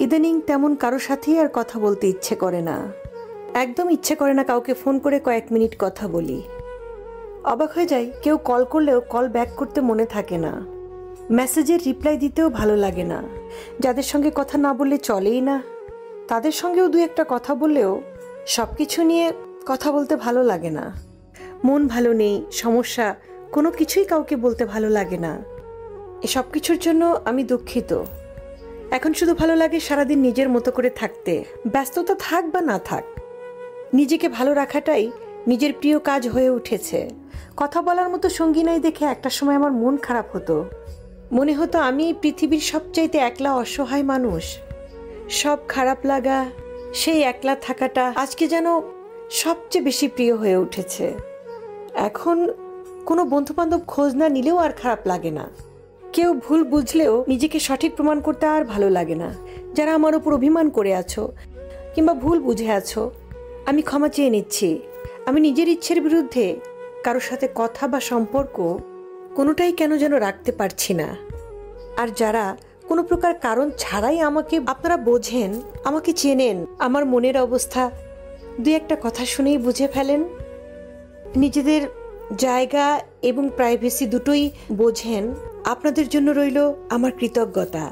ইদানিং তেমন কারোর সাথেই আর কথা বলতে ইচ্ছে করে না, একদম ইচ্ছে করে না কাউকে ফোন করে কয়েক মিনিট কথা বলি। অবাক হয়ে যাই, কেউ কল করলেও কল ব্যাক করতে মনে থাকে না, মেসেজের রিপ্লাই দিতেও ভালো লাগে না। যাদের সঙ্গে কথা না বললে চলেই না, তাদের সঙ্গেও দু একটা কথা বললেও সব কিছু নিয়ে কথা বলতে ভালো লাগে না। মন ভালো নেই, সমস্যা, কোনো কিছুই কাউকে বলতে ভালো লাগে না। এসব কিছুর জন্য আমি দুঃখিত। এখন শুধু ভালো লাগে সারাদিন নিজের মতো করে থাকতে, ব্যস্ততা থাক বা না থাক। নিজেকে ভালো রাখাটাই নিজের প্রিয় কাজ হয়ে উঠেছে। কথা বলার মতো সঙ্গী নাই দেখে একটা সময় আমার মন খারাপ হতো, মনে হতো আমি পৃথিবীর সবচাইতে একলা অসহায় মানুষ। সব খারাপ লাগা, সেই একলা থাকাটা আজকে যেন সবচেয়ে বেশি প্রিয় হয়ে উঠেছে। এখন কোনো বন্ধুবান্ধব খোঁজ না নিলেও আর খারাপ লাগে না, কেউ ভুল বুঝলেও নিজেকে সঠিক প্রমাণ করতে আর ভালো লাগে না। যারা আমার উপর অভিমান করে আছো কিংবা ভুল বুঝে আছো, আমি ক্ষমা চেয়ে নিচ্ছি। আমি নিজের ইচ্ছের বিরুদ্ধে কারোর সাথে কথা বা সম্পর্ক কোনোটাই কেন যেন রাখতে পারছি না। আর যারা কোনো প্রকার কারণ ছাড়াই আমাকে আপনারা বোঝেন, আমাকে চেনেন, আমার মনের অবস্থা দু একটা কথা শুনেই বুঝে ফেলেন, নিজেদের জায়গা এবং প্রাইভেসি দুটোই বোঝেন, আপনাদের জন্য রইল আমার কৃতজ্ঞতা।